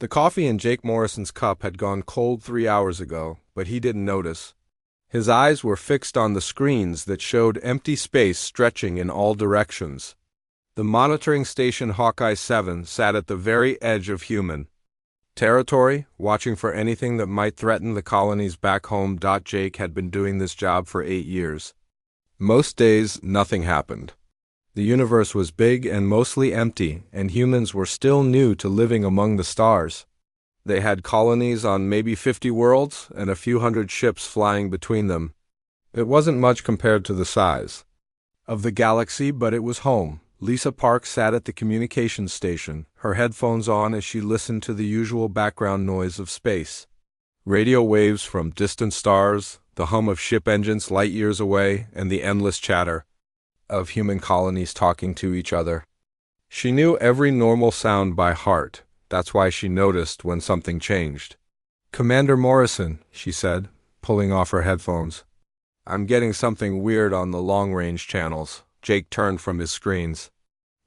The coffee in Jake Morrison's cup had gone cold 3 hours ago, but he didn't notice. His eyes were fixed on the screens that showed empty space stretching in all directions. The monitoring station Hawkeye 7 sat at the very edge of human territory, watching for anything that might threaten the colonies back home. Jake had been doing this job for 8 years. Most days, nothing happened. The universe was big and mostly empty, and humans were still new to living among the stars. They had colonies on maybe 50 worlds and a few hundred ships flying between them. It wasn't much compared to the size of the galaxy, but it was home. Lisa Park sat at the communications station, her headphones on as she listened to the usual background noise of space. Radio waves from distant stars, the hum of ship engines light years away, and the endless chatter of human colonies talking to each other. She knew every normal sound by heart. That's why she noticed when something changed. "Commander Morrison," she said, pulling off her headphones. "I'm getting something weird on the long-range channels." Jake turned from his screens.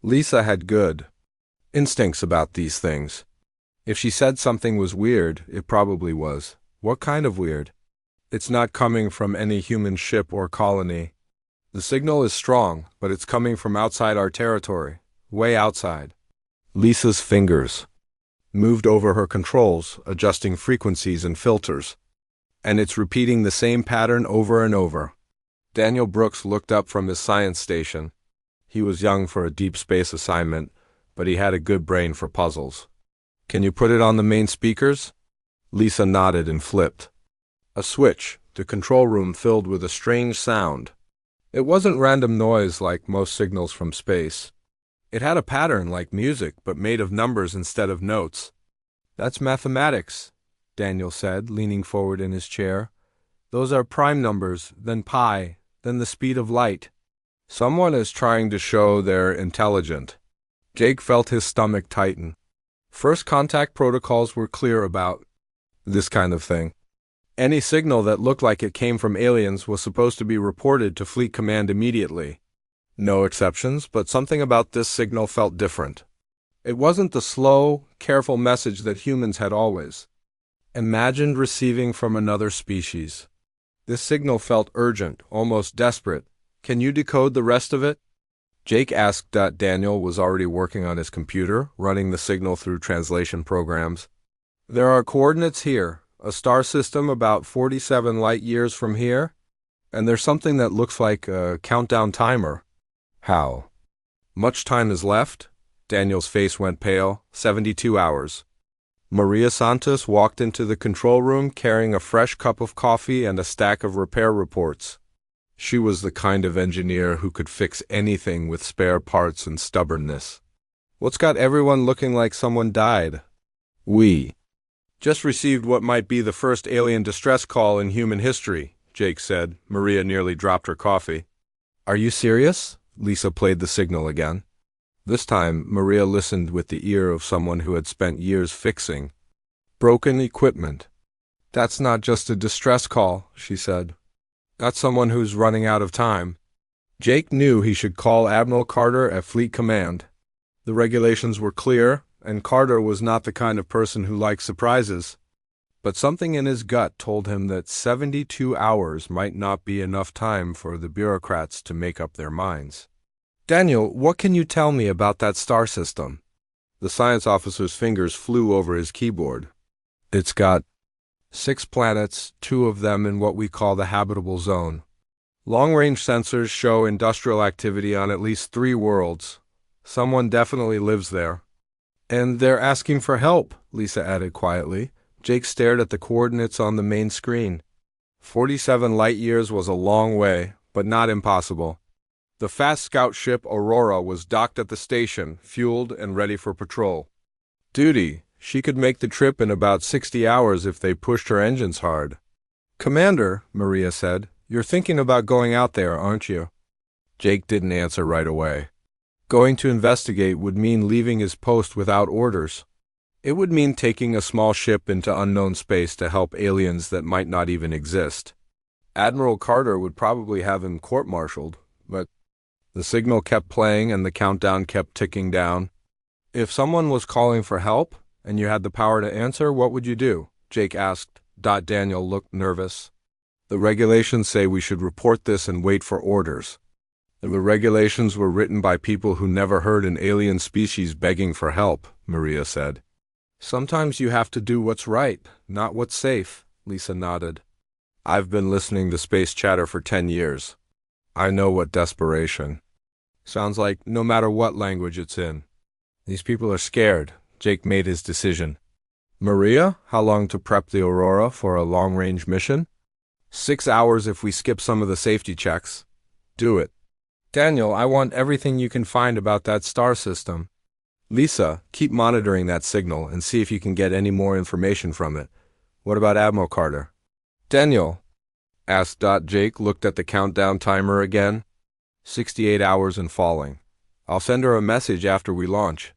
Lisa had good instincts about these things. If she said something was weird, it probably was. What kind of weird? "It's not coming from any human ship or colony. The signal is strong, but it's coming from outside our territory, way outside." Lisa's fingers moved over her controls, adjusting frequencies and filters. "And it's repeating the same pattern over and over." Daniel Brooks looked up from his science station. He was young for a deep space assignment, but he had a good brain for puzzles. "Can you put it on the main speakers?" Lisa nodded and flipped a switch. The control room filled with a strange sound. It wasn't random noise like most signals from space. It had a pattern like music, but made of numbers instead of notes. "That's mathematics," Daniel said, leaning forward in his chair. "Those are prime numbers, then pi, then the speed of light. Someone is trying to show they're intelligent." Jake felt his stomach tighten. First contact protocols were clear about this kind of thing. Any signal that looked like it came from aliens was supposed to be reported to Fleet Command immediately. No exceptions, but something about this signal felt different. It wasn't the slow, careful message that humans had always imagined receiving from another species. This signal felt urgent, almost desperate. "Can you decode the rest of it?" Jake asked. Daniel was already working on his computer, running the signal through translation programs. "There are coordinates here. A star system about 47 light years from here, and there's something that looks like a countdown timer." "How much time is left?" Daniel's face went pale. 72 hours. Maria Santos walked into the control room carrying a fresh cup of coffee and a stack of repair reports. She was the kind of engineer who could fix anything with spare parts and stubbornness. "What's got everyone looking like someone died?" "We just received what might be the first alien distress call in human history," Jake said. Maria nearly dropped her coffee. "Are you serious?" Lisa played the signal again. This time, Maria listened with the ear of someone who had spent years fixing broken equipment. "That's not just a distress call," she said. "That's someone who's running out of time." Jake knew he should call Admiral Carter at Fleet Command. The regulations were clear, and Carter was not the kind of person who liked surprises. But something in his gut told him that 72 hours might not be enough time for the bureaucrats to make up their minds. "Daniel, what can you tell me about that star system?" The science officer's fingers flew over his keyboard. "It's got 6 planets, 2 of them in what we call the habitable zone. Long-range sensors show industrial activity on at least 3 worlds. Someone definitely lives there." "And they're asking for help," Lisa added quietly. Jake stared at the coordinates on the main screen. 47 light years was a long way, but not impossible. The fast scout ship Aurora was docked at the station, fueled and ready for patrol duty. She could make the trip in about 60 hours if they pushed her engines hard. "Commander," Maria said, "you're thinking about going out there, aren't you?" Jake didn't answer right away. Going to investigate would mean leaving his post without orders. It would mean taking a small ship into unknown space to help aliens that might not even exist. Admiral Carter would probably have him court-martialed, but the signal kept playing and the countdown kept ticking down. If someone was calling for help, and you had the power to answer, what would you do? Jake asked. Daniel looked nervous. The regulations say we should report this and wait for orders. The regulations were written by people who never heard an alien species begging for help, Maria said. Sometimes you have to do what's right, not what's safe, Lisa nodded. I've been listening to space chatter for 10 years. I know what desperation sounds like, no matter what language it's in. These people are scared. Jake made his decision. Maria, how long to prep the Aurora for a long-range mission? 6 hours if we skip some of the safety checks. Do it. Daniel, I want everything you can find about that star system. Lisa, keep monitoring that signal and see if you can get any more information from it. What about Admiral Carter? Daniel, asked Jake, looked at the countdown timer again. 68 hours and falling. I'll send her a message after we launch.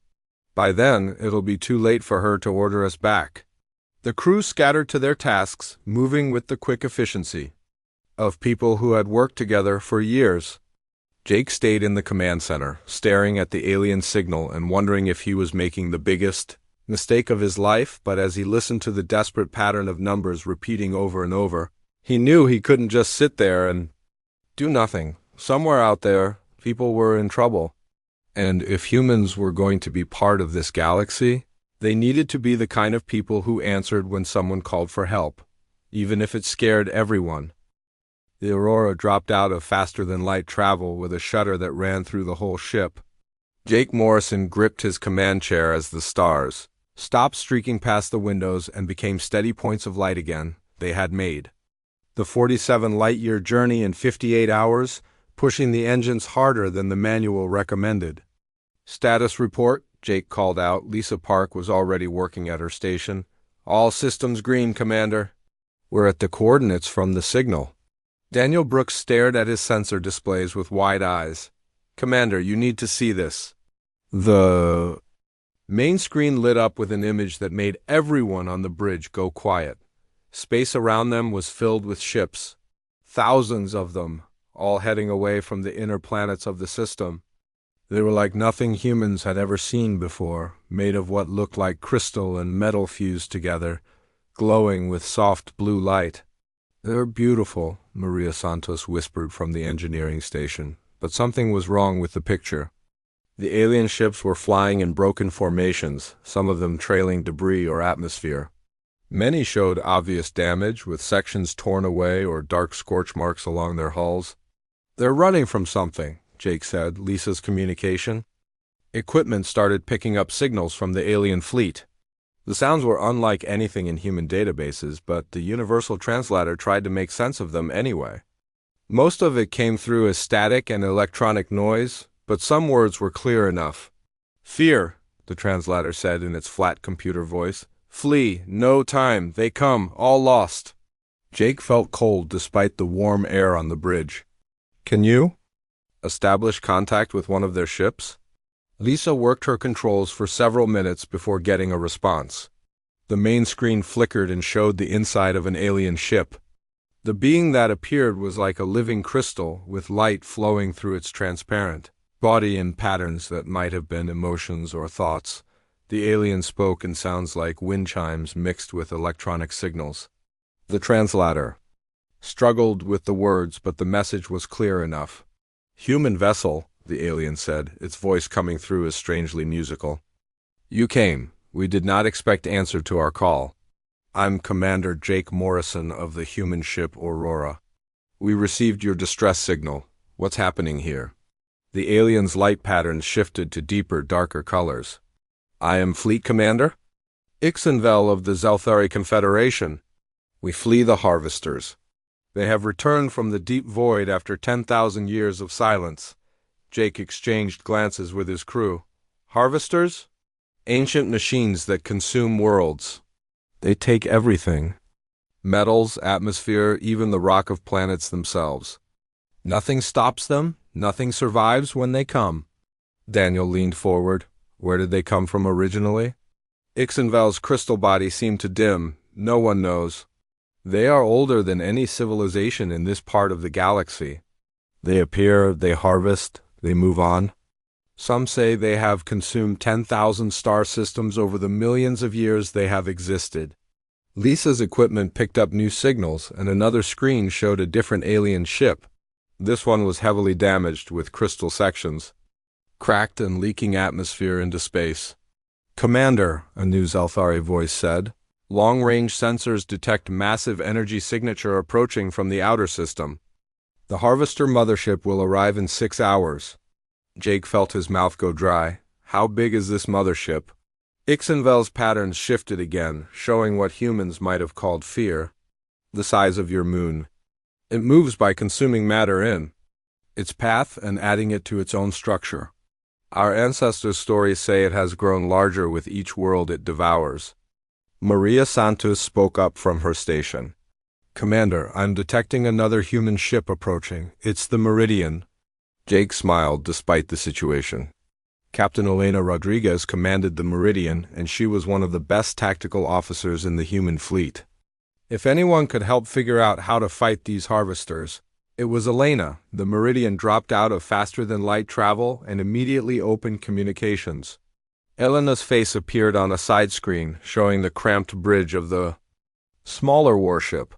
By then, it'll be too late for her to order us back. The crew scattered to their tasks, moving with the quick efficiency of people who had worked together for years. Jake stayed in the command center, staring at the alien signal and wondering if he was making the biggest mistake of his life, but as he listened to the desperate pattern of numbers repeating over and over, he knew he couldn't just sit there and do nothing. Somewhere out there, people were in trouble. And if humans were going to be part of this galaxy, they needed to be the kind of people who answered when someone called for help, even if it scared everyone. The Aurora dropped out of faster-than-light travel with a shudder that ran through the whole ship. Jake Morrison gripped his command chair as the stars stopped streaking past the windows and became steady points of light again they had made. The 47-light-year journey in 58 hours, pushing the engines harder than the manual recommended. Status report, Jake called out. Lisa Park was already working at her station. All systems green, Commander. We're at the coordinates from the signal. Daniel Brooks stared at his sensor displays with wide eyes. Commander, you need to see this. The main screen lit up with an image that made everyone on the bridge go quiet. Space around them was filled with ships, thousands of them, all heading away from the inner planets of the system. They were like nothing humans had ever seen before, made of what looked like crystal and metal fused together, glowing with soft blue light. They're beautiful, Maria Santos whispered from the engineering station, but something was wrong with the picture. The alien ships were flying in broken formations, some of them trailing debris or atmosphere. Many showed obvious damage, with sections torn away or dark scorch marks along their hulls. They're running from something, Jake said, Lisa's communication. Equipment started picking up signals from the alien fleet. The sounds were unlike anything in human databases, but the universal translator tried to make sense of them anyway. Most of it came through as static and electronic noise, but some words were clear enough. Fear, the translator said in its flat computer voice. Flee, no time, they come, all lost. Jake felt cold despite the warm air on the bridge. Can you establish contact with one of their ships? Lisa worked her controls for several minutes before getting a response. The main screen flickered and showed the inside of an alien ship. The being that appeared was like a living crystal, with light flowing through its transparent body in patterns that might have been emotions or thoughts. The alien spoke in sounds like wind chimes mixed with electronic signals. The translator struggled with the words, but the message was clear enough. Human vessel, the alien said, its voice coming through as strangely musical. You came. We did not expect answer to our call. I'm Commander Jake Morrison of the human ship Aurora. We received your distress signal. What's happening here? The alien's light patterns shifted to deeper, darker colors. I am Fleet Commander Ixenvel of the Zelthari Confederation. We flee the Harvesters. They have returned from the deep void after 10,000 years of silence. Jake exchanged glances with his crew. Harvesters? Ancient machines that consume worlds. They take everything. Metals, atmosphere, even the rock of planets themselves. Nothing stops them, nothing survives when they come. Daniel leaned forward. Where did they come from originally? Ixenvel's crystal body seemed to dim. No one knows. They are older than any civilization in this part of the galaxy. They appear, they harvest, they move on. Some say they have consumed 10,000 star systems over the millions of years they have existed. Lisa's equipment picked up new signals, and another screen showed a different alien ship. This one was heavily damaged with crystal sections, cracked and leaking atmosphere into space. "Commander," a new Zelthari voice said, "long-range sensors detect massive energy signature approaching from the outer system. The Harvester mothership will arrive in 6 hours. Jake felt his mouth go dry. How big is this mothership? Ixenvel's patterns shifted again, showing what humans might have called fear. The size of your moon. It moves by consuming matter in its path and adding it to its own structure. Our ancestors' stories say it has grown larger with each world it devours." Maria Santos spoke up from her station. "Commander, I'm detecting another human ship approaching. It's the Meridian." Jake smiled despite the situation. Captain Elena Rodriguez commanded the Meridian, and she was one of the best tactical officers in the human fleet. If anyone could help figure out how to fight these harvesters, it was Elena. The Meridian dropped out of faster-than-light travel and immediately opened communications. Elena's face appeared on a side screen, showing the cramped bridge of the smaller warship.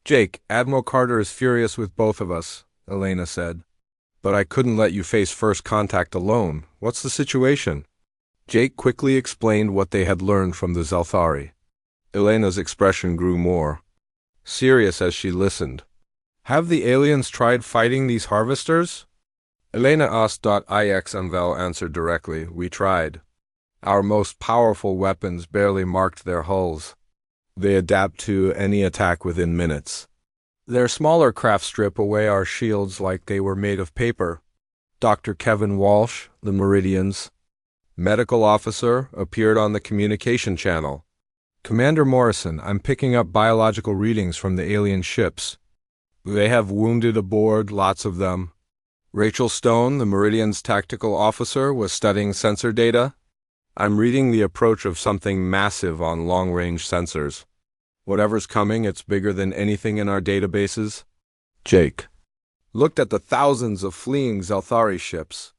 "Jake, Admiral Carter is furious with both of us," Elena said. "But I couldn't let you face first contact alone. What's the situation?" Jake quickly explained what they had learned from the Zelthari. Elena's expression grew more serious as she listened. "Have the aliens tried fighting these harvesters?" Elena asked. Ixenvel answered directly, "We tried. Our most powerful weapons barely marked their hulls. They adapt to any attack within minutes. Their smaller craft strip away our shields like they were made of paper." Dr. Kevin Walsh, the Meridian's medical officer, appeared on the communication channel. "Commander Morrison, I'm picking up biological readings from the alien ships. They have wounded aboard, lots of them." Rachel Stone, the Meridian's tactical officer, was studying sensor data. "I'm reading the approach of something massive on long-range sensors. Whatever's coming, it's bigger than anything in our databases." Jake looked at the thousands of fleeing Zelthari ships.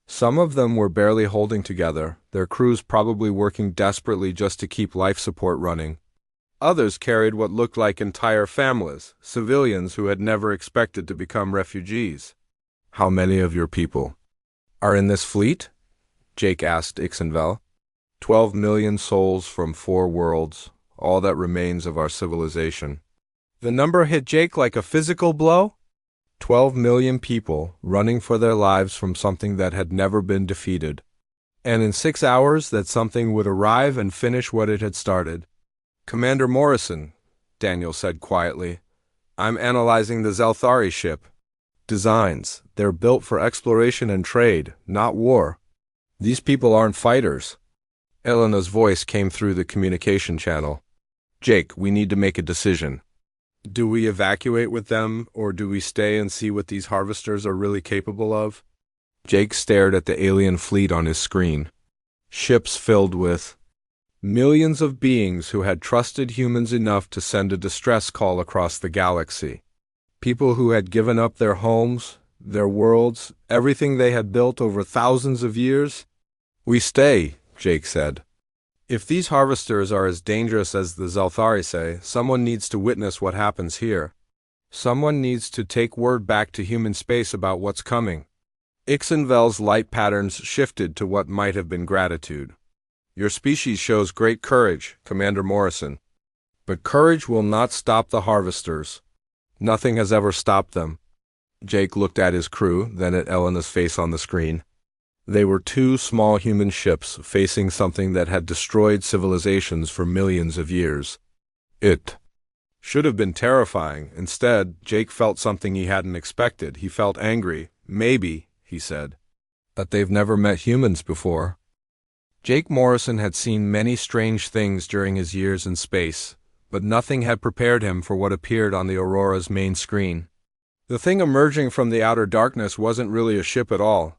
Some of them were barely holding together, their crews probably working desperately just to keep life support running. Others carried what looked like entire families, civilians who had never expected to become refugees. "How many of your people are in this fleet?" Jake asked Ixenvel. 12 million souls from 4 worlds, all that remains of our civilization." The number hit Jake like a physical blow. 12 million people running for their lives from something that had never been defeated. And in 6 hours that something would arrive and finish what it had started. "Commander Morrison," Daniel said quietly, "I'm analyzing the Zelthari ship. Designs. They're built for exploration and trade, not war. These people aren't fighters." Elena's voice came through the communication channel. "Jake, we need to make a decision. Do we evacuate with them, or do we stay and see what these harvesters are really capable of?" Jake stared at the alien fleet on his screen. Ships filled with millions of beings who had trusted humans enough to send a distress call across the galaxy. People who had given up their homes, their worlds, everything they had built over thousands of years. "We stay," Jake said. "If these harvesters are as dangerous as the Zelthari say, someone needs to witness what happens here. Someone needs to take word back to human space about what's coming." Ixenvel's light patterns shifted to what might have been gratitude. "Your species shows great courage, Commander Morrison. But courage will not stop the harvesters. Nothing has ever stopped them." Jake looked at his crew, then at Elena's face on the screen. They were 2 small human ships facing something that had destroyed civilizations for millions of years. It should have been terrifying. Instead, Jake felt something he hadn't expected. He felt angry. "Maybe," he said, "that they've never met humans before." Jake Morrison had seen many strange things during his years in space, but nothing had prepared him for what appeared on the Aurora's main screen. The thing emerging from the outer darkness wasn't really a ship at all.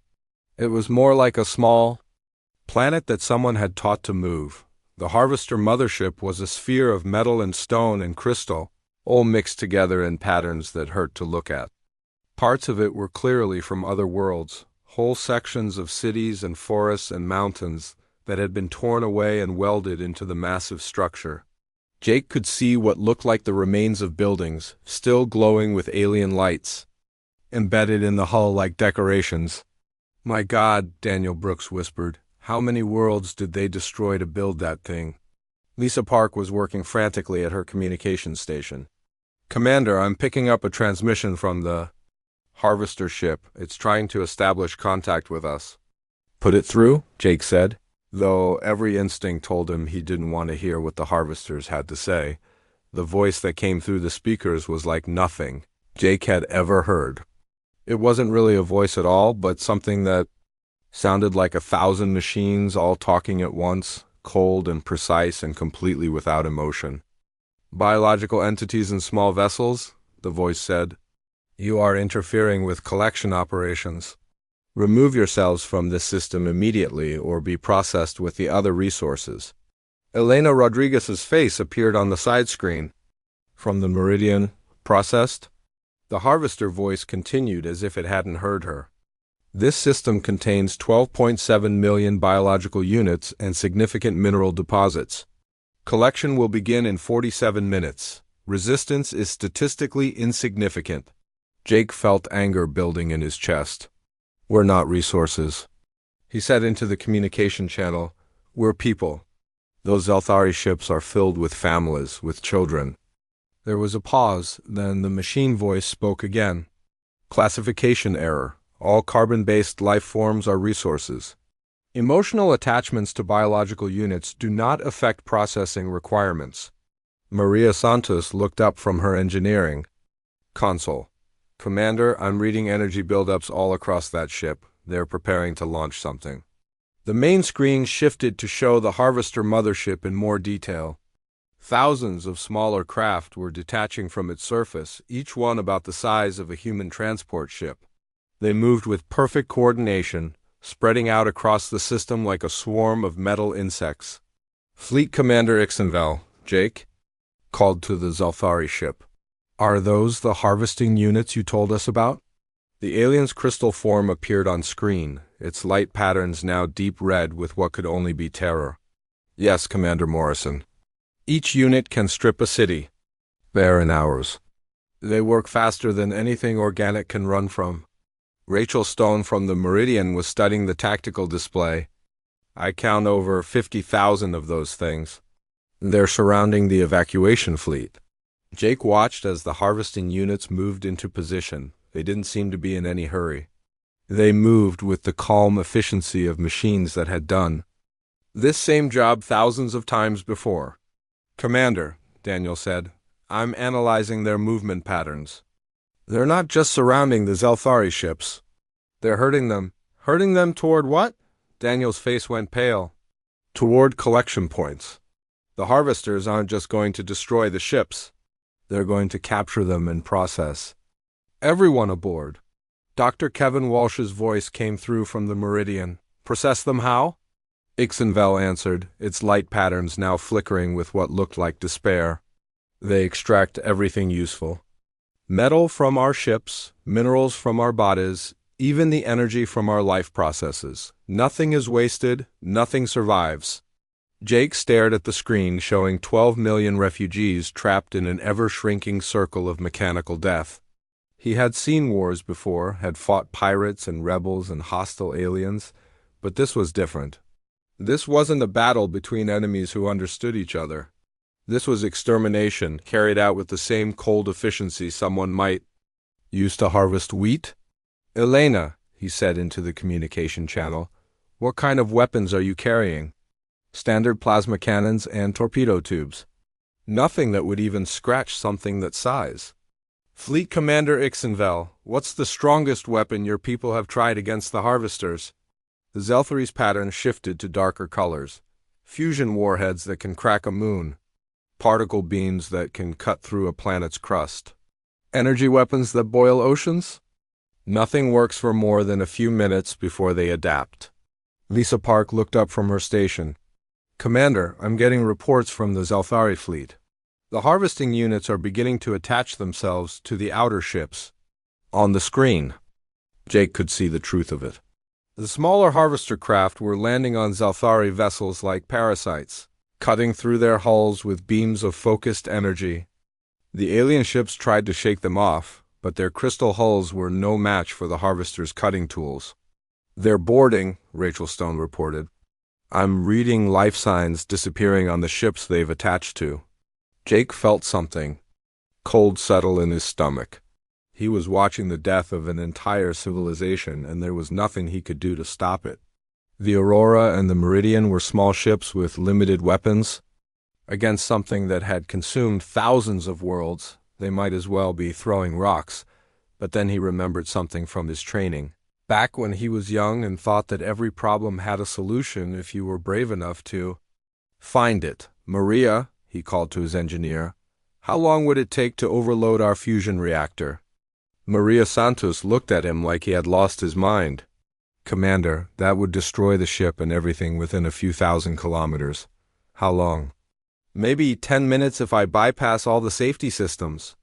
It was more like a small planet that someone had taught to move. The Harvester mothership was a sphere of metal and stone and crystal, all mixed together in patterns that hurt to look at. Parts of it were clearly from other worlds, Whole sections of cities and forests and mountains that had been torn away and welded into the massive structure. Jake could see what looked like the remains of buildings, still glowing with alien lights, embedded in the hull like decorations. "My God," Daniel Brooks whispered, "how many worlds did they destroy to build that thing?" Lisa Park was working frantically at her communications station. "Commander, I'm picking up a transmission from the Harvester ship. It's trying to establish contact with us." "Put it through," Jake said, though every instinct told him he didn't want to hear what the Harvesters had to say. The voice that came through the speakers was like nothing Jake had ever heard. It wasn't really a voice at all, but something that sounded like 1,000 machines all talking at once, cold and precise and completely without emotion. "Biological entities in small vessels," the voice said. "You are interfering with collection operations. Remove yourselves from this system immediately or be processed with the other resources." Elena Rodriguez's face appeared on the side screen. "From the Meridian, processed?" The Harvester voice continued as if it hadn't heard her. "This system contains 12.7 million biological units and significant mineral deposits. Collection will begin in 47 minutes. Resistance is statistically insignificant." Jake felt anger building in his chest. "We're not resources," he said into the communication channel. "We're people. Those Zelthari ships are filled with families, with children." There was a pause, then the machine voice spoke again. "Classification error. All carbon-based life forms are resources. Emotional attachments to biological units do not affect processing requirements." Maria Santos looked up from her engineering console. "Commander, I'm reading energy buildups all across that ship. They're preparing to launch something." The main screen shifted to show the Harvester mothership in more detail. Thousands of smaller craft were detaching from its surface, each one about the size of a human transport ship. They moved with perfect coordination, spreading out across the system like a swarm of metal insects. "Fleet Commander Ixenvel," Jake called to the Zelthari ship. "Are those the harvesting units you told us about?" The alien's crystal form appeared on screen, its light patterns now deep red with what could only be terror. "Yes, Commander Morrison. Each unit can strip a city, bare in hours. They work faster than anything organic can run from." Rachel Stone from the Meridian was studying the tactical display. "I count over 50,000 of those things. They're surrounding the evacuation fleet." Jake watched as the harvesting units moved into position. They didn't seem to be in any hurry. They moved with the calm efficiency of machines that had done this same job thousands of times before. "Commander," Daniel said, "I'm analyzing their movement patterns. They're not just surrounding the Zelthari ships. They're hurting them." "Hurting them toward what?" Daniel's face went pale. "Toward collection points. The Harvesters aren't just going to destroy the ships. They're going to capture them and process everyone aboard." Dr. Kevin Walsh's voice came through from the Meridian. "Process them how?" Ixenvel answered, its light patterns now flickering with what looked like despair. "They extract everything useful. Metal from our ships, minerals from our bodies, even the energy from our life processes. Nothing is wasted, nothing survives." Jake stared at the screen showing 12 million refugees trapped in an ever-shrinking circle of mechanical death. He had seen wars before, had fought pirates and rebels and hostile aliens, but this was different. This wasn't a battle between enemies who understood each other. This was extermination, carried out with the same cold efficiency someone might use to harvest wheat. "Elena," he said into the communication channel, "what kind of weapons are you carrying?" "Standard plasma cannons and torpedo tubes. Nothing that would even scratch something that size." "Fleet Commander Ixenvel, what's the strongest weapon your people have tried against the Harvesters?" The Zelthari's pattern shifted to darker colors. "Fusion warheads that can crack a moon. Particle beams that can cut through a planet's crust. Energy weapons that boil oceans? Nothing works for more than a few minutes before they adapt." Lisa Park looked up from her station. "Commander, I'm getting reports from the Zelthari fleet. The harvesting units are beginning to attach themselves to the outer ships." On the screen, Jake could see the truth of it. The smaller harvester craft were landing on Zalthari vessels like parasites, cutting through their hulls with beams of focused energy. The alien ships tried to shake them off, but their crystal hulls were no match for the harvesters' cutting tools. "They're boarding," Rachel Stone reported. "I'm reading life signs disappearing on the ships they've attached to." Jake felt something cold settle in his stomach. He was watching the death of an entire civilization, and there was nothing he could do to stop it. The Aurora and the Meridian were small ships with limited weapons. Against something that had consumed thousands of worlds, they might as well be throwing rocks. But then he remembered something from his training. Back when he was young and thought that every problem had a solution if you were brave enough to find it. "Maria," he called to his engineer, "how long would it take to overload our fusion reactor?" Maria Santos looked at him like he had lost his mind. "Commander, that would destroy the ship and everything within a few thousand kilometers." "How long?" "Maybe 10 minutes if I bypass all the safety systems."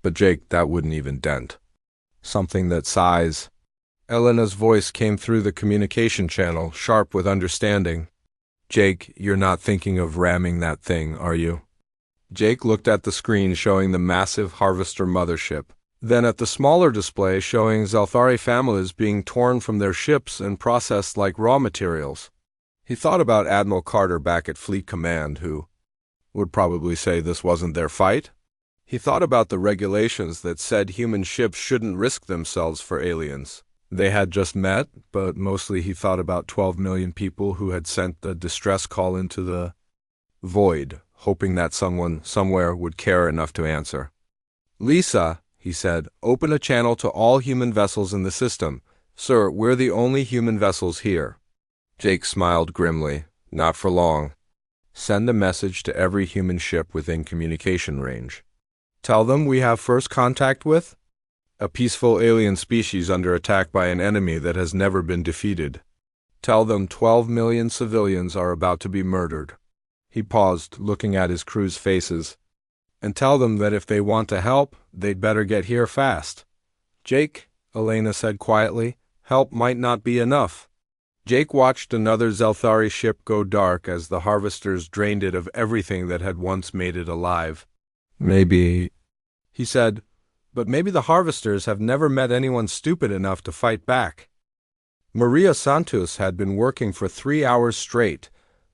"But Jake, that wouldn't even dent something that size." Elena's voice came through the communication channel, sharp with understanding. "Jake, you're not thinking of ramming that thing, are you?" Jake looked at the screen showing the massive Harvester mothership, then at the smaller display showing Zalthari families being torn from their ships and processed like raw materials. He thought about Admiral Carter back at Fleet Command, who would probably say this wasn't their fight. He thought about the regulations that said human ships shouldn't risk themselves for aliens they had just met, but mostly he thought about 12 million people who had sent a distress call into the void, hoping that someone somewhere would care enough to answer. "Lisa," he said, "open a channel to all human vessels in the system. Sir, we're the only human vessels here." Jake smiled grimly. "Not for long. Send a message to every human ship within communication range. Tell them we have first contact with a peaceful alien species under attack by an enemy that has never been defeated. Tell them 12 million civilians are about to be murdered." He paused, looking at his crew's faces. "And tell them that if they want to help, they'd better get here fast." "Jake," Elena said quietly, "help might not be enough." Jake watched another Zalthari ship go dark as the harvesters drained it of everything that had once made it alive. "Maybe," he said, "but maybe the harvesters have never met anyone stupid enough to fight back." Maria Santos had been working for 3 hours straight,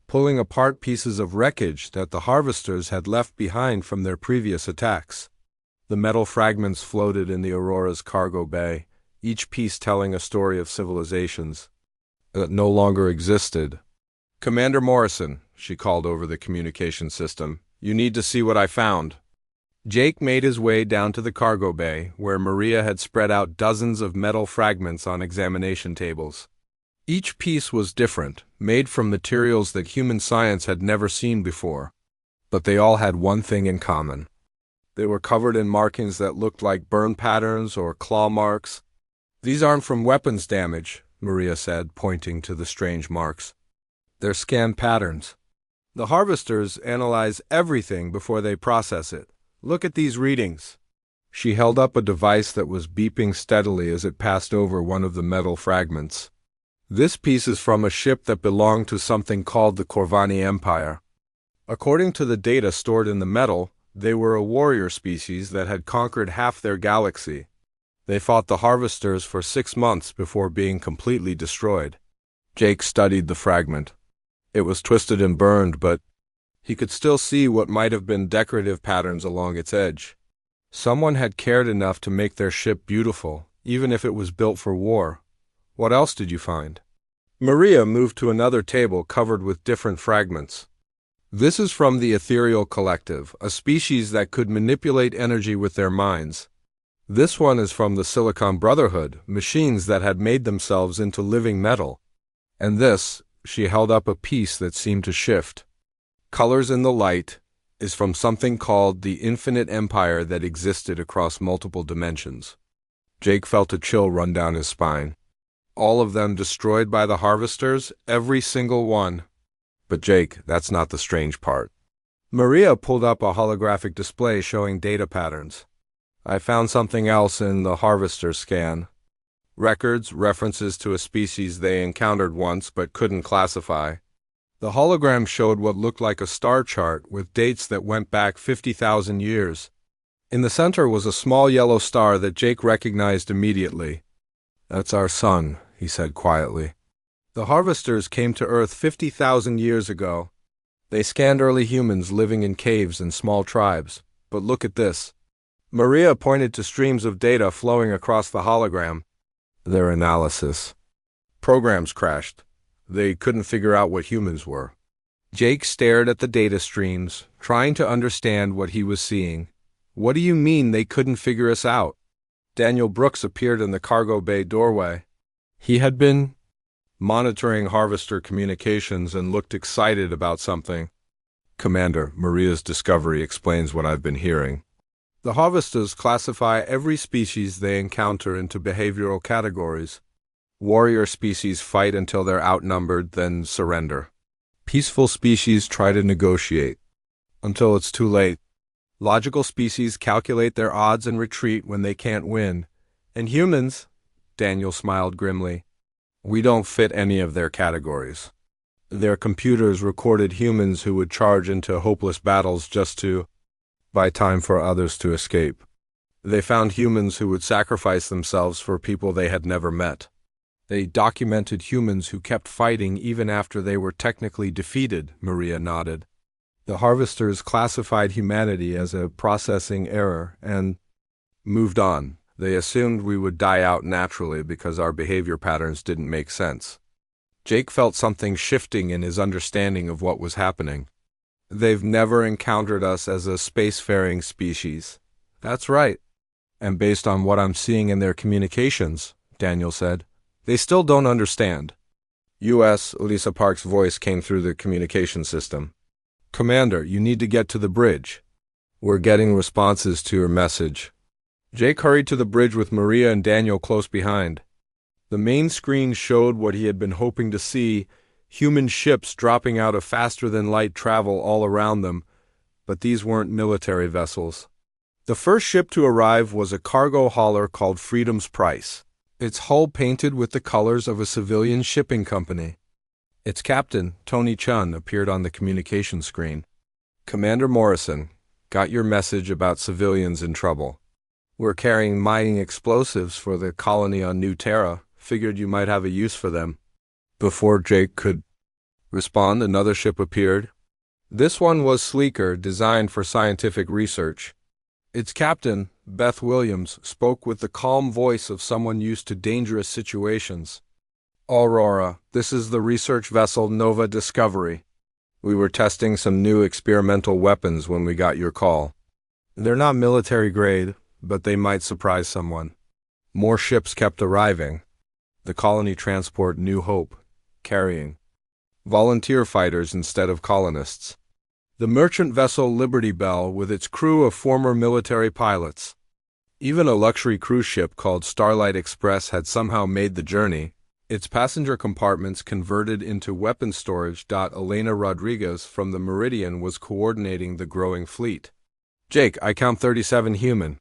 pulling apart pieces of wreckage that the harvesters had left behind from their previous attacks. The metal fragments floated in the Aurora's cargo bay, each piece telling a story of civilizations that no longer existed. "Commander Morrison," she called over the communication system, "you need to see what I found." Jake made his way down to the cargo bay, where Maria had spread out dozens of metal fragments on examination tables. Each piece was different, made from materials that human science had never seen before. But they all had one thing in common. They were covered in markings that looked like burn patterns or claw marks. "These aren't from weapons damage," Maria said, pointing to the strange marks. "They're scan patterns. The harvesters analyze everything before they process it. Look at these readings." She held up a device that was beeping steadily as it passed over one of the metal fragments. "This piece is from a ship that belonged to something called the Corvani Empire. According to the data stored in the metal, they were a warrior species that had conquered half their galaxy. They fought the harvesters for 6 months before being completely destroyed." Jake studied the fragment. It was twisted and burned, but he could still see what might have been decorative patterns along its edge. Someone had cared enough to make their ship beautiful, even if it was built for war. "What else did you find?" Maria moved to another table covered with different fragments. "This is from the Ethereal Collective, a species that could manipulate energy with their minds. This one is from the Silicon Brotherhood, machines that had made themselves into living metal. And this," she held up a piece that seemed to shift, "colors in the light, is from something called the Infinite Empire that existed across multiple dimensions." Jake felt a chill run down his spine. All of them destroyed by the harvesters, every single one. But Jake, that's not the strange part. Maria pulled up a holographic display showing data patterns. "I found something else in the harvester scan." Records, references to a species they encountered once but couldn't classify. The hologram showed what looked like a star chart with dates that went back 50,000 years. In the center was a small yellow star that Jake recognized immediately. "That's our sun," he said quietly. "The harvesters came to Earth 50,000 years ago. They scanned early humans living in caves and small tribes. But look at this." Maria pointed to streams of data flowing across the hologram. "Their analysis. Programs crashed. They couldn't figure out what humans were." Jake stared at the data streams, trying to understand what he was seeing. "What do you mean they couldn't figure us out?" Daniel Brooks appeared in the cargo bay doorway. He had been monitoring harvester communications and looked excited about something. "Commander, Maria's discovery explains what I've been hearing. The harvesters classify every species they encounter into behavioral categories. Warrior species fight until they're outnumbered, then surrender. Peaceful species try to negotiate until it's too late. Logical species calculate their odds and retreat when they can't win. And humans," Daniel smiled grimly, "we don't fit any of their categories. Their computers recorded humans who would charge into hopeless battles just to buy time for others to escape. They found humans who would sacrifice themselves for people they had never met. They documented humans who kept fighting even after they were technically defeated," Maria nodded. "The harvesters classified humanity as a processing error and moved on. They assumed we would die out naturally because our behavior patterns didn't make sense." Jake felt something shifting in his understanding of what was happening. "They've never encountered us as a spacefaring species." "That's right. And based on what I'm seeing in their communications," Daniel said, "they still don't understand." U.S. Lisa Park's voice came through the communication system. "Commander, you need to get to the bridge. We're getting responses to your message." Jake hurried to the bridge with Maria and Daniel close behind. The main screen showed what he had been hoping to see, human ships dropping out of faster-than-light travel all around them, but these weren't military vessels. The first ship to arrive was a cargo hauler called Freedom's Price, its hull painted with the colors of a civilian shipping company. Its captain, Tony Chun, appeared on the communication screen. "Commander Morrison, got your message about civilians in trouble. We're carrying mining explosives for the colony on New Terra. Figured you might have a use for them." Before Jake could respond, another ship appeared. This one was sleeker, designed for scientific research. Its captain, Beth Williams, spoke with the calm voice of someone used to dangerous situations. "Aurora, this is the research vessel Nova Discovery. We were testing some new experimental weapons when we got your call. They're not military grade, but they might surprise someone." More ships kept arriving. The colony transport New Hope, carrying volunteer fighters instead of colonists. The merchant vessel Liberty Bell with its crew of former military pilots. Even a luxury cruise ship called Starlight Express had somehow made the journey, its passenger compartments converted into weapons storage. Elena Rodriguez from the Meridian was coordinating the growing fleet. "Jake, I count 37 human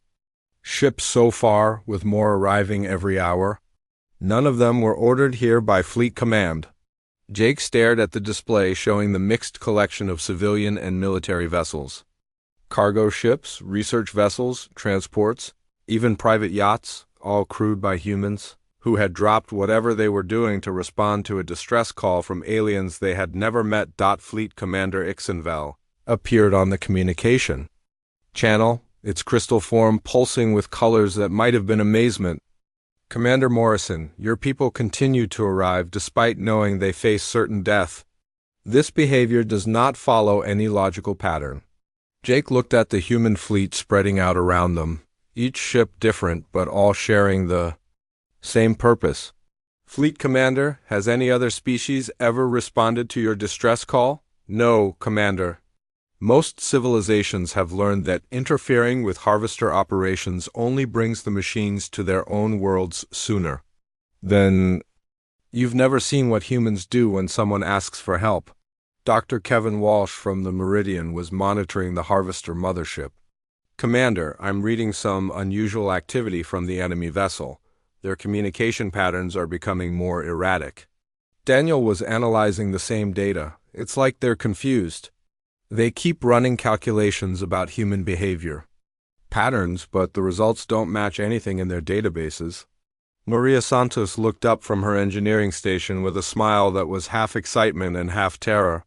ships so far, with more arriving every hour. None of them were ordered here by Fleet Command." Jake stared at the display showing the mixed collection of civilian and military vessels. Cargo ships, research vessels, transports, even private yachts, all crewed by humans, who had dropped whatever they were doing to respond to a distress call from aliens they had never met. Fleet Commander Ixenvel appeared on the communication channel, its crystal form pulsing with colors that might have been amazement. "Commander Morrison, your people continue to arrive despite knowing they face certain death. This behavior does not follow any logical pattern." Jake looked at the human fleet spreading out around them, each ship different but all sharing the same purpose. "Fleet Commander, has any other species ever responded to your distress call?" "No, Commander. Most civilizations have learned that interfering with harvester operations only brings the machines to their own worlds sooner." "Then you've never seen what humans do when someone asks for help." Dr. Kevin Walsh from the Meridian was monitoring the harvester mothership. "Commander, I'm reading some unusual activity from the enemy vessel. Their communication patterns are becoming more erratic. Daniel was analyzing the same data. It's like they're confused. They keep running calculations about human behavior. Patterns, but the results don't match anything in their databases. Maria Santos looked up from her engineering station with a smile that was half excitement and half terror.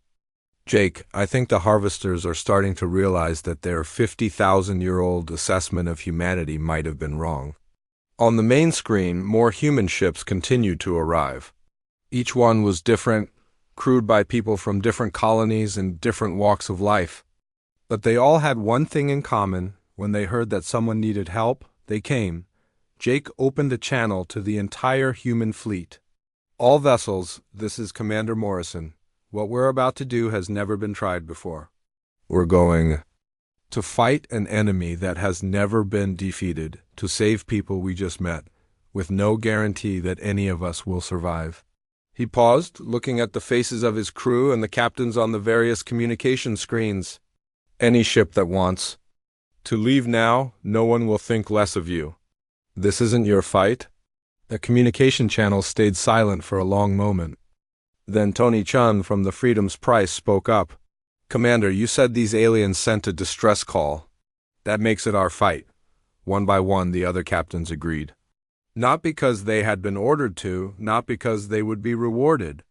Jake, I think the harvesters are starting to realize that their 50,000-year-old assessment of humanity might have been wrong. On the main screen, more human ships continued to arrive. Each one was different, crewed by people from different colonies and different walks of life. But they all had one thing in common. When they heard that someone needed help, they came. Jake opened a channel to the entire human fleet. All vessels, this is Commander Morrison. What we're about to do has never been tried before. We're going to fight an enemy that has never been defeated, to save people we just met, with no guarantee that any of us will survive. He paused, looking at the faces of his crew and the captains on the various communication screens. Any ship that wants to leave now, no one will think less of you. This isn't your fight? The communication channel stayed silent for a long moment. Then Tony Chun from the Freedom's Price spoke up. Commander, you said these aliens sent a distress call. That makes it our fight. One by one, the other captains agreed. Not because they had been ordered to, not because they would be rewarded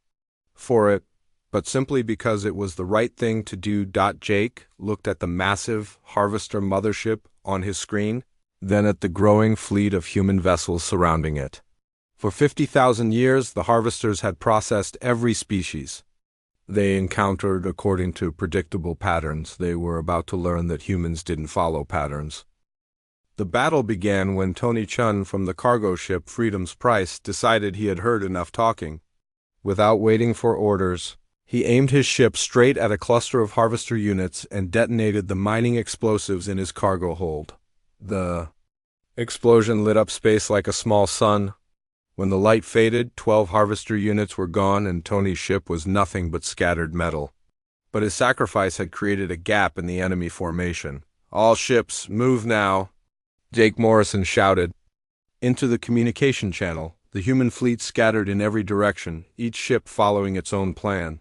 for it, but simply because it was the right thing to do. Jake looked at the massive Harvester mothership on his screen, then at the growing fleet of human vessels surrounding it. For 50,000 years, the Harvesters had processed every species they encountered according to predictable patterns. They were about to learn that humans didn't follow patterns. The battle began when Tony Chun from the cargo ship Freedom's Price decided he had heard enough talking. Without waiting for orders, he aimed his ship straight at a cluster of Harvester units and detonated the mining explosives in his cargo hold. The explosion lit up space like a small sun. When the light faded, 12 Harvester units were gone and Tony's ship was nothing but scattered metal. But his sacrifice had created a gap in the enemy formation. All ships, move now! Jake Morrison shouted. Into the communication channel, the human fleet scattered in every direction, each ship following its own plan.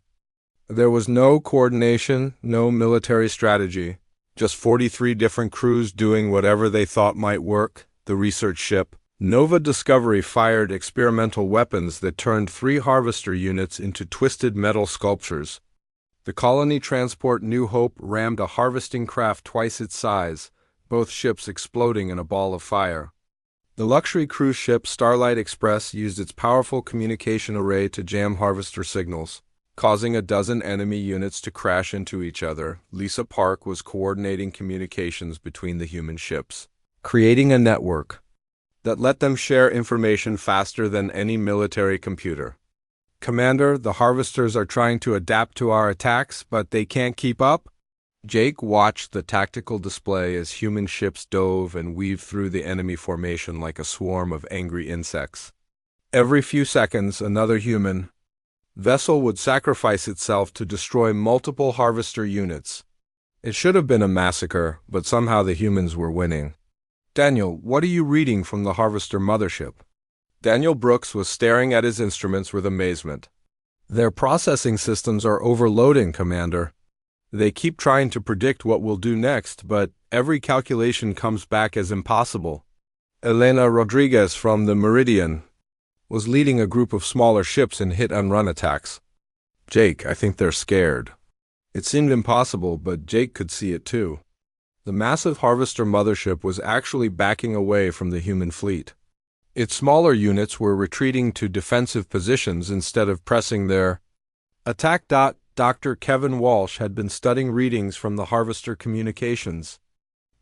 There was no coordination, no military strategy, just 43 different crews doing whatever they thought might work. The research ship Nova Discovery fired experimental weapons that turned 3 Harvester units into twisted metal sculptures. The colony transport New Hope rammed a harvesting craft twice its size, both ships exploding in a ball of fire. The luxury cruise ship Starlight Express used its powerful communication array to jam Harvester signals, causing a dozen enemy units to crash into each other. Lisa Park was coordinating communications between the human ships, creating a network that let them share information faster than any military computer. Commander, the Harvesters are trying to adapt to our attacks, but they can't keep up. Jake watched the tactical display as human ships dove and weaved through the enemy formation like a swarm of angry insects. Every few seconds, another human vessel would sacrifice itself to destroy multiple Harvester units. It should have been a massacre, but somehow the humans were winning. Daniel, what are you reading from the Harvester mothership? Daniel Brooks was staring at his instruments with amazement. Their processing systems are overloading, Commander. They keep trying to predict what we'll do next, but every calculation comes back as impossible. Elena Rodriguez from the Meridian was leading a group of smaller ships in hit-and-run attacks. Jake, I think they're scared. It seemed impossible, but Jake could see it too. The massive Harvester mothership was actually backing away from the human fleet. Its smaller units were retreating to defensive positions instead of pressing their attack. Dr. Kevin Walsh had been studying readings from the Harvester communications.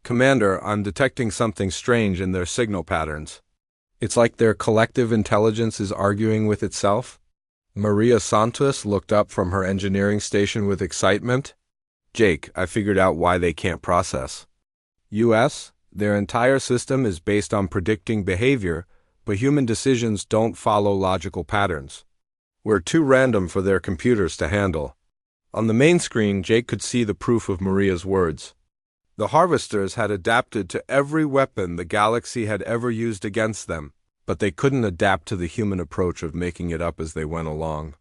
Commander, I'm detecting something strange in their signal patterns. It's like their collective intelligence is arguing with itself. Maria Santos looked up from her engineering station with excitement. Jake, I figured out why they can't process. U.S., their entire system is based on predicting behavior, but human decisions don't follow logical patterns. We're too random for their computers to handle. On the main screen, Jake could see the proof of Maria's words. The Harvesters had adapted to every weapon the galaxy had ever used against them, but they couldn't adapt to the human approach of making it up as they went along.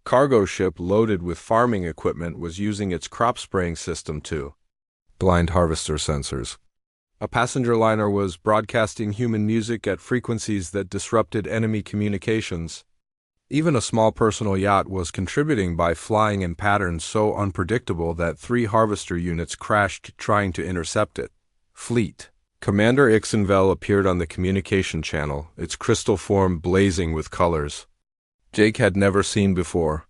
Cargo ship loaded with farming equipment was using its crop spraying system too. Blind harvester sensors. A passenger liner was broadcasting human music at frequencies that disrupted enemy communications. Even a small personal yacht was contributing by flying in patterns so unpredictable that 3 harvester units crashed trying to intercept it. Fleet. Commander Ixenvel appeared on the communication channel, its crystal form blazing with colors Jake had never seen before.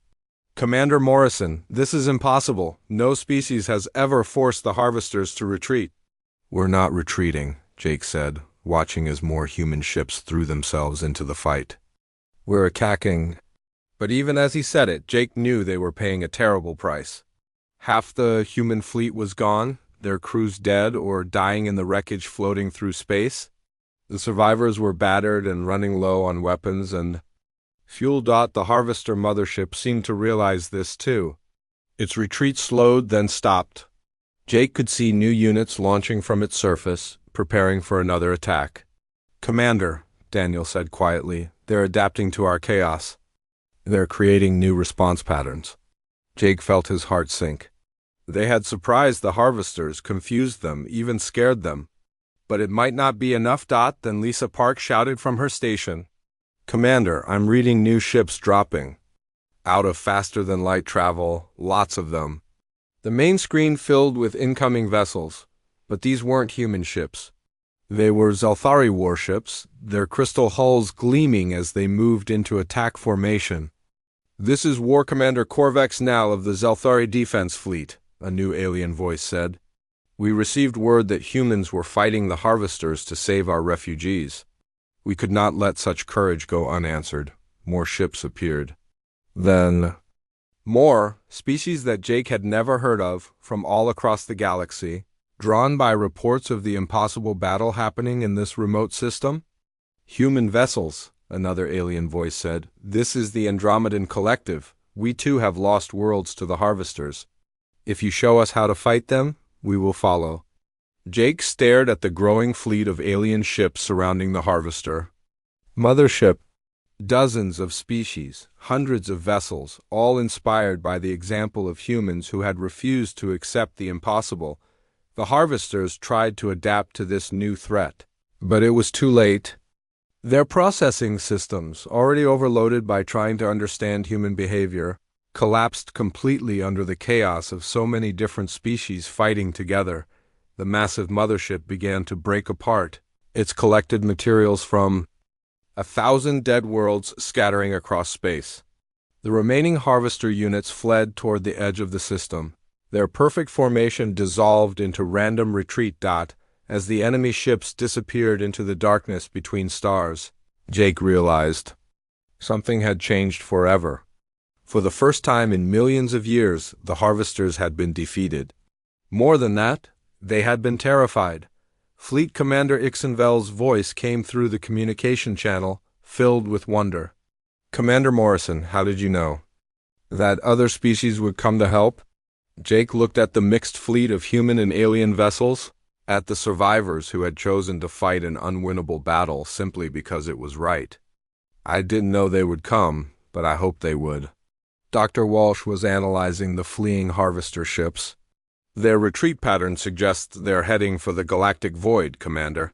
Commander Morrison, this is impossible. No species has ever forced the harvesters to retreat. We're not retreating, Jake said, watching as more human ships threw themselves into the fight. We're attacking. But even as he said it, Jake knew they were paying a terrible price. Half the human fleet was gone, their crews dead or dying in the wreckage floating through space. The survivors were battered and running low on weapons and fuel. The harvester mothership seemed to realize this too. Its retreat slowed, then stopped. Jake could see new units launching from its surface, preparing for another attack. Commander, Daniel said quietly, they're adapting to our chaos. They're creating new response patterns. Jake felt his heart sink. They had surprised the harvesters, confused them, even scared them. But it might not be enough. Then Lisa Park shouted from her station. Commander, I'm reading new ships dropping. Out of faster-than-light travel, lots of them. The main screen filled with incoming vessels, but these weren't human ships. They were Zelthari warships, their crystal hulls gleaming as they moved into attack formation. This is War Commander Korvex Nal of the Zelthari Defense Fleet, a new alien voice said. We received word that humans were fighting the harvesters to save our refugees. We could not let such courage go unanswered. More ships appeared. Then, more, species that Jake had never heard of, from all across the galaxy, drawn by reports of the impossible battle happening in this remote system. Human vessels, another alien voice said. This is the Andromedan Collective. We too have lost worlds to the harvesters. If you show us how to fight them, we will follow. Jake stared at the growing fleet of alien ships surrounding the harvester. Mothership. Dozens of species, hundreds of vessels, all inspired by the example of humans who had refused to accept the impossible. The harvesters tried to adapt to this new threat. But it was too late. Their processing systems, already overloaded by trying to understand human behavior, collapsed completely under the chaos of so many different species fighting together. The massive mothership began to break apart, its collected materials from 1,000 dead worlds scattering across space. The remaining harvester units fled toward the edge of the system. Their perfect formation dissolved into random retreat. As the enemy ships disappeared into the darkness between stars, Jake realized something had changed forever. For the first time in millions of years, the harvesters had been defeated. More than that, they had been terrified. Fleet Commander Ixenvel's voice came through the communication channel, filled with wonder. Commander Morrison, how did you know? That other species would come to help? Jake looked at the mixed fleet of human and alien vessels, at the survivors who had chosen to fight an unwinnable battle simply because it was right. I didn't know they would come, but I hoped they would. Dr. Walsh was analyzing the fleeing harvester ships. Their retreat pattern suggests they're heading for the galactic void, Commander.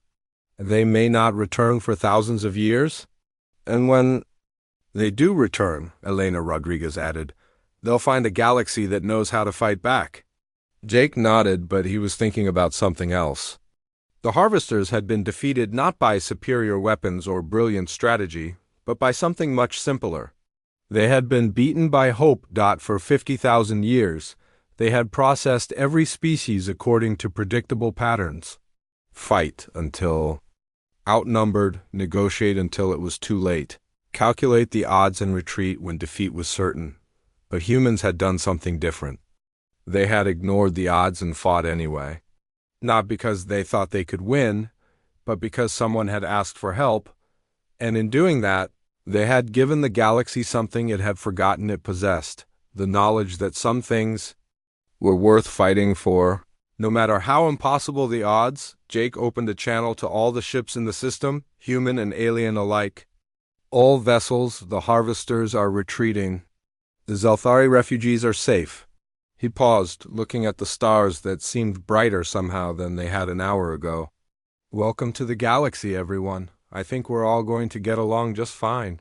They may not return for thousands of years? And when they do return, Elena Rodriguez added, they'll find a galaxy that knows how to fight back. Jake nodded, but he was thinking about something else. The harvesters had been defeated not by superior weapons or brilliant strategy, but by something much simpler. They had been beaten by hope. For 50,000 years. They had processed every species according to predictable patterns. Fight until outnumbered, negotiate until it was too late, calculate the odds and retreat when defeat was certain. But humans had done something different. They had ignored the odds and fought anyway. Not because they thought they could win, but because someone had asked for help, and in doing that, they had given the galaxy something it had forgotten it possessed, the knowledge that some things were worth fighting for. No matter how impossible the odds, Jake opened a channel to all the ships in the system, human and alien alike. All vessels, the harvesters, are retreating. The Zelthari refugees are safe. He paused, looking at the stars that seemed brighter somehow than they had an hour ago. Welcome to the galaxy, everyone. I think we're all going to get along just fine.